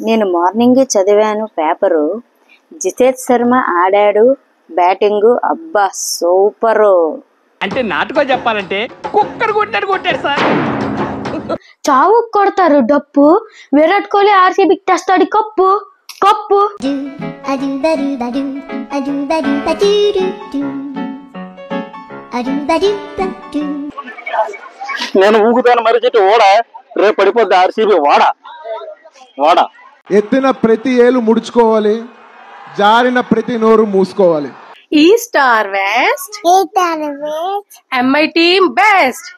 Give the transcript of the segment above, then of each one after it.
నేను మార్నింగే చదివాను పేపరు. జితేష్ శర్మ ఆడాడు బ్యాటింగ్. అబ్బా సూపరు. అంటే నాటుకో చెప్పాలంటే కుక్కర్ కొట్టాడు కొట్టాడు సార్. చావు కొడతారు డప్పు. విరాట్ కోహ్లీ ఆర్సీబీకి తెస్తాడు కప్పు కప్పు. నేను ఊగుతాను మరి చెట్టు ఓడ, రేపు పడిపోద్ది ఆర్సీబీ వాడ వాడ. ఎత్తిన ప్రతి ఏలు ముడుచుకోవాలి, జారిన ప్రతి నోరు మూసుకోవాలి. East or west, MI team best.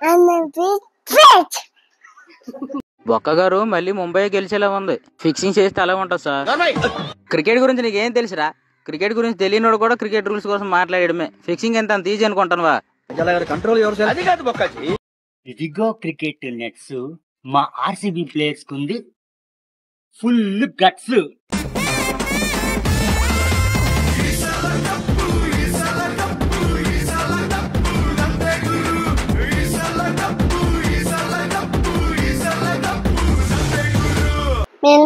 బొక్క గారు మళ్ళీ ముంబై గెలిచేలా ఉంది. ఫిక్సింగ్ చేస్తే అలా ఉంటుంది సార్. క్రికెట్ గురించి నీకేం తెలుసురా? క్రికెట్ గురించి తెలియనోడు కూడా క్రికెట్ రూల్స్ కోసం మాట్లాడడమే. ఫిక్సింగ్ ఎంత ఈజీ అనుకుంటానువా? ఇదిగో క్రికెట్ నెట్స్. మా ఆర్సీబీ ప్లేయర్స్ కుంది ఫుల్ గట్స్.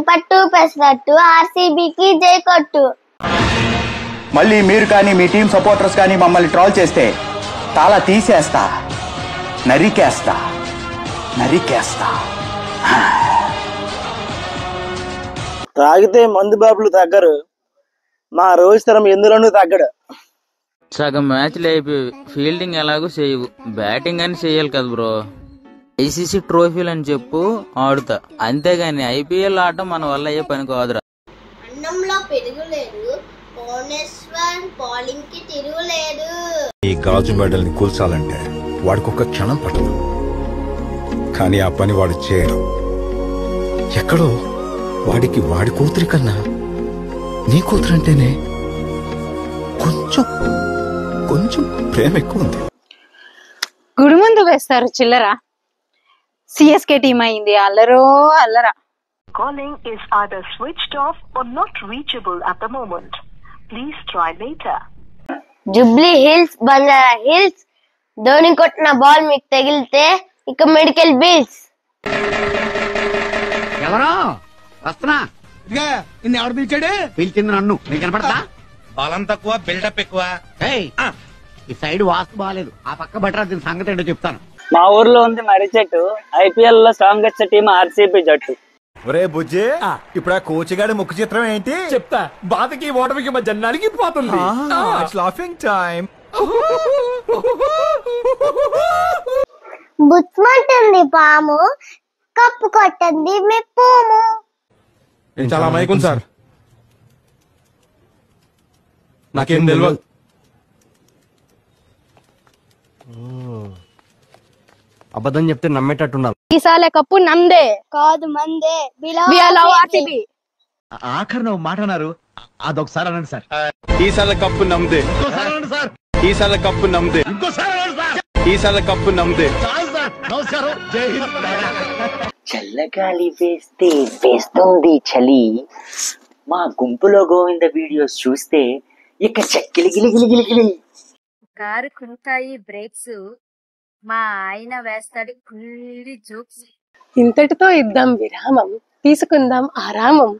పట్టు పెసరట్టు ఆర్సీబీకి జై కొట్టు. మళ్ళీ మీరు కానీ మీ టీం సపోర్టర్స్ కానీ మమ్మల్ని ట్రోల్ చేస్తే తాళ తీసేస్తా, నరికేస్తా నరికేస్తా. తాగితే మందు బాబులు తగ్గరు, మా రోహిత్ శర్మ ఎందులోనూ తగ్గడు. సగం మ్యాచ్లు అయిపోయి ఫీల్డింగ్ ఎలాగో చేయవు, బ్యాటింగ్ అని చేయాలి కదా బ్రో. ఐసీసీ ట్రోఫీలు అని చెప్పు ఆడుతా, అంతేగాని ఐపీఎల్ ఆడటం మన వల్ల అయ్యే పని కాదురా. అన్నంలో పెరుగులేదు, బౌలింగ్ కి తిరుగులేదు. ఈ గాజు మెడల్ని కూల్చాలంటే వాడికి ఒక క్షణం పట్టదు, కానీ ఆ పని వాడు చేయడం. ఎక్కడో వాడికి వాడి కూతురి కన్నా నీ కూతురంటేనే కొంచెం కొంచెం ప్రేమ ఎక్కువ ఉంది. గుడి ముందు వేస్తారు చిల్లరా. సిఎస్కే టీం అయింది అల్లరో అల్లరా. Calling is either switched off or not reachable at the moment. Please try later. Jubilee hills, Banjara hills. Dhoni కొట్టిన బాల్ మీకు తగిలితే ఇక మెడికల్ బిల్స్. ఎవరో వస్తున్నా. ఇన్ని ఎవరు పిలిచాడు? పిలిచింది నన్ను. నీకు కనపడతా? బలం తక్కువ బిల్డప్ ఎక్కువ. ఈ సైడ్ వాస్తు బాగాలేదు, ఆ పక్క బట్రా దీని సంగతి ఏంటో చెప్తాను. మా ఊర్లో ఉంది మర్రి చెట్టు. ఐపీఎల్ లో స్ట్రాంగెస్ట్ టీం ఆర్సీబీ జట్టు. ఒరే బుజ్జి, ఇప్పుడు ఆ కోచ్ గాడి ముఖ చిత్రం ఏంటి చెప్తా. బాధకి ఓటమికి మధ్య నలిగిపోతుంది. Laughing time. బుచ్చుమంటుంది పాము, కప్పు కొట్టండి మెప్పుము. చాలా మైకుం సార్, నాకేం తెలియదు. అబద్ధం చెప్తే నమ్మేటట్టున్నారు. ఈసారి కప్పు నందే కాదు మందే. ఆఖరి నువ్వు మాట అన్నారు, అదొకసారి అనండి సార్. ఈసారి కప్పు నమ్మదే. ఈసారి కప్పు నమ్మదే. ఈసారి కప్పు నమ్మదే. చల్లగాలి వేస్తే వేస్తుంది చలి. మా గుంపులో గోవింద వీడియోస్ చూస్తే ఇక చక్కిలిగిలిగిలిగిలిగిలి. కారు కుంటాయి బ్రేక్స్, మా ఆయన వేస్తాడు కుళ్ళి జోక్స్. ఇంతటితో ఇద్దాం విరామం, తీసుకుందాం ఆరామం.